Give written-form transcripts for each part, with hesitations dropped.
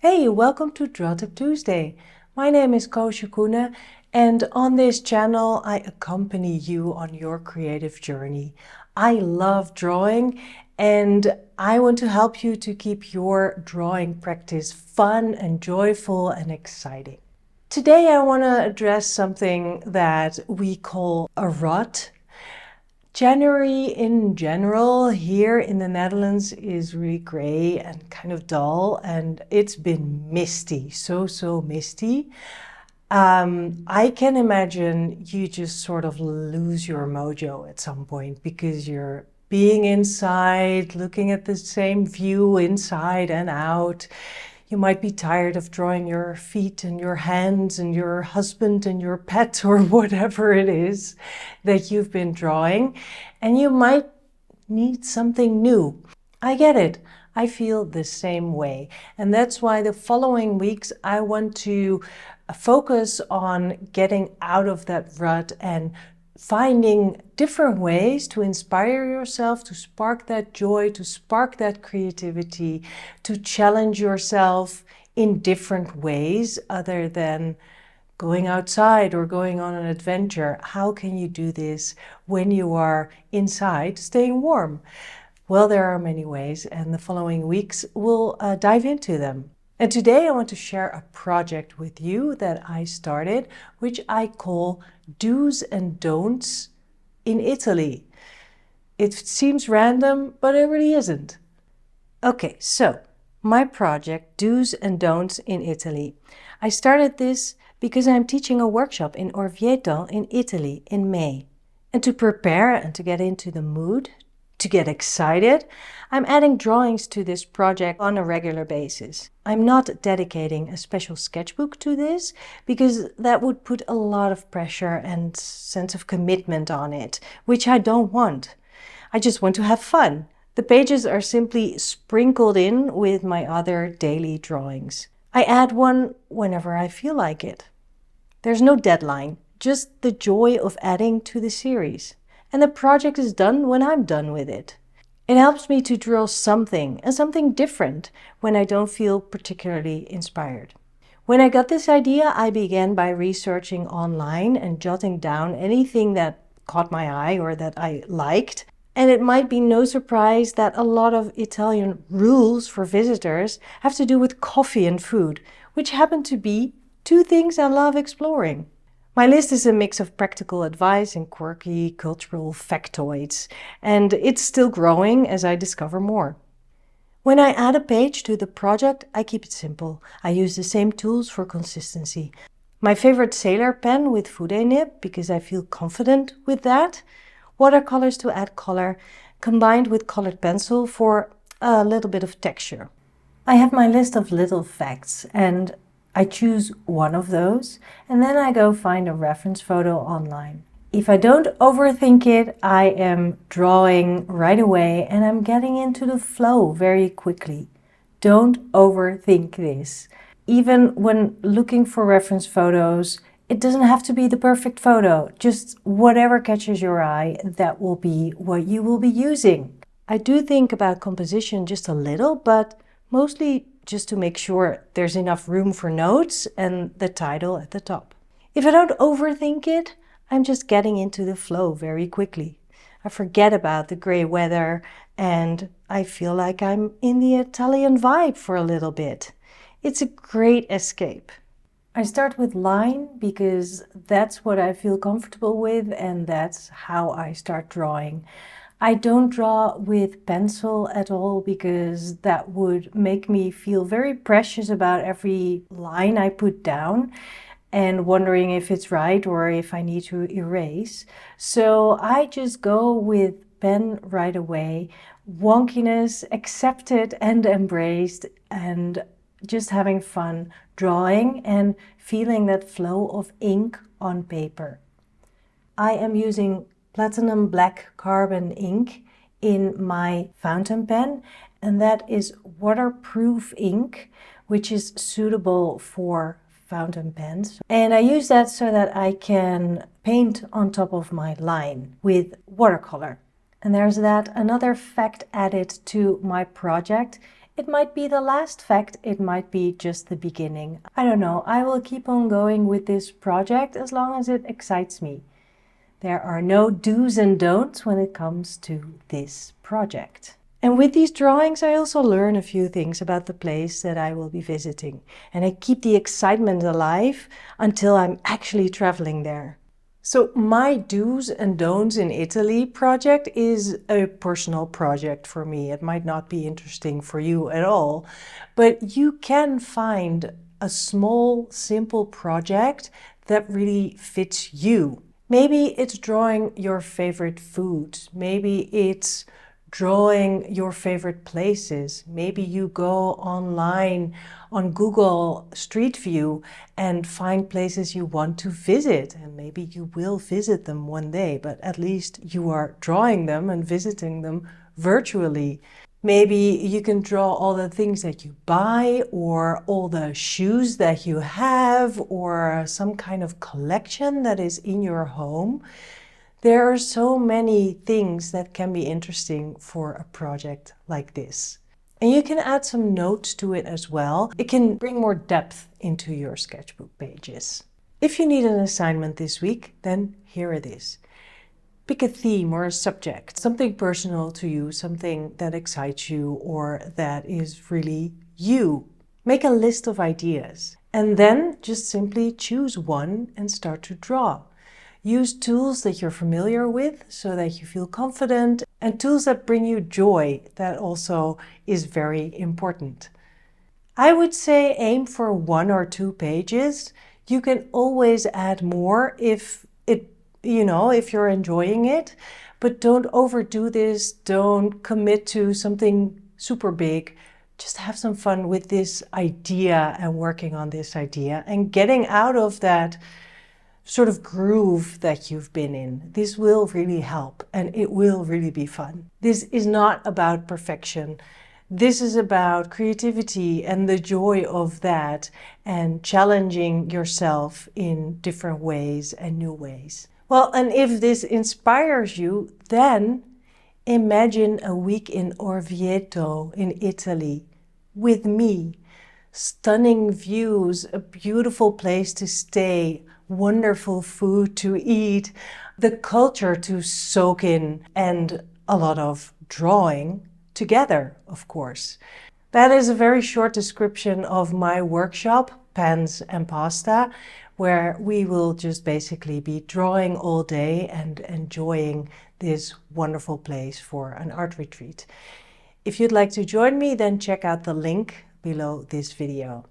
Hey, welcome to Draw Tip Tuesday. My name is Koosje Koenen, and on this channel I accompany you on your creative journey. I love drawing and I want to help you to keep your drawing practice fun and joyful and exciting. Today I want to address something that we call a rut. January in general here in the Netherlands is really gray and kind of dull, and it's been misty, so misty. I can imagine you just sort of lose your mojo at some point because you're being inside, looking at the same view inside and out. You might be tired of drawing your feet and your hands and your husband and your pet or whatever it is that you've been drawing, and you might need something new. I get it. I feel the same way. And that's why the following weeks I want to focus on getting out of that rut and finding different ways to inspire yourself, to spark that joy, to spark that creativity, to challenge yourself in different ways other than going outside or going on an adventure. How can you do this when you are inside staying warm? Well, there are many ways, and the following weeks we'll dive into them. And today I want to share a project with you that I started, which I call Do's and Don'ts in Italy. It seems random, but it really isn't. Okay, so my project, Do's and Don'ts in Italy. I started this because I'm teaching a workshop in Orvieto in Italy in May. And to prepare and to get into the mood, to get excited, I'm adding drawings to this project on a regular basis. I'm not dedicating a special sketchbook to this because that would put a lot of pressure and sense of commitment on it, which I don't want. I just want to have fun. The pages are simply sprinkled in with my other daily drawings. I add one whenever I feel like it. There's no deadline, just the joy of adding to the series. And the project is done when I'm done with it. It helps me to draw something, and something different, when I don't feel particularly inspired. When I got this idea, I began by researching online and jotting down anything that caught my eye or that I liked. And it might be no surprise that a lot of Italian rules for visitors have to do with coffee and food, which happen to be two things I love exploring. My list is a mix of practical advice and quirky cultural factoids, and it's still growing as I discover more. When I add a page to the project, I keep it simple. I use the same tools for consistency. My favorite sailor pen with fude nib, because I feel confident with that. Watercolors to add color, combined with colored pencil for a little bit of texture. I have my list of little facts, and I choose one of those, and then I go find a reference photo online. If I don't overthink it, I am drawing right away and I'm getting into the flow very quickly. Don't overthink this. Even when looking for reference photos, it doesn't have to be the perfect photo. Just whatever catches your eye, that will be what you will be using. I do think about composition just a little, but mostly just to make sure there's enough room for notes and the title at the top. If I don't overthink it, I'm just getting into the flow very quickly. I forget about the gray weather and I feel like I'm in the Italian vibe for a little bit. It's a great escape. I start with line because that's what I feel comfortable with and that's how I start drawing. I don't draw with pencil at all because that would make me feel very precious about every line I put down and wondering if it's right or if I need to erase. So I just go with pen right away. Wonkiness accepted and embraced, and just having fun drawing and feeling that flow of ink on paper. I am using platinum black carbon ink in my fountain pen, and that is waterproof ink, which is suitable for fountain pens. And I use that so that I can paint on top of my line with watercolor. And there's that. Another fact added to my project It might be the last fact, it might be just the beginning. I don't know, I will keep on going with this project as long as it excites me. There are no do's and don'ts when it comes to this project. And with these drawings, I also learn a few things about the place that I will be visiting. And I keep the excitement alive until I'm actually traveling there. So my do's and don'ts in Italy project is a personal project for me. It might not be interesting for you at all, but you can find a small, simple project that really fits you. Maybe it's drawing your favorite food. Maybe it's drawing your favorite places. Maybe you go online on Google Street View and find places you want to visit. And maybe you will visit them one day, but at least you are drawing them and visiting them virtually. Maybe you can draw all the things that you buy, or all the shoes that you have, or some kind of collection that is in your home. There are so many things that can be interesting for a project like this. And you can add some notes to it as well. It can bring more depth into your sketchbook pages. If you need an assignment this week, then here it is. Pick a theme or a subject, something personal to you, something that excites you or that is really you. Make a list of ideas and then just simply choose one and start to draw. Use tools that you're familiar with so that you feel confident, and tools that bring you joy. That also is very important. I would say aim for 1 or 2 pages. You can always add more if you're enjoying it, but don't overdo this. Don't commit to something super big. Just have some fun with this idea and working on this idea and getting out of that sort of groove that you've been in. This will really help and it will really be fun. This is not about perfection. This is about creativity and the joy of that and challenging yourself in different ways and new ways. Well, and if this inspires you, then imagine a week in Orvieto in Italy with me. Stunning views, a beautiful place to stay, wonderful food to eat, the culture to soak in, and a lot of drawing together, of course. That is a very short description of my workshop, Pens and Pasta, where we will just basically be drawing all day and enjoying this wonderful place for an art retreat. If you'd like to join me, then check out the link below this video.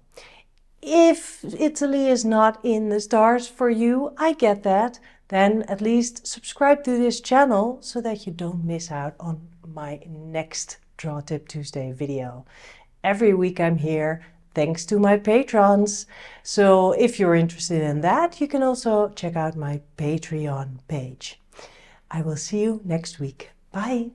If Italy is not in the stars for you, I get that. Then at least subscribe to this channel so that you don't miss out on my next Draw Tip Tuesday video. Every week I'm here thanks to my patrons. So if you're interested in that, you can also check out my Patreon page. I will see you next week. Bye.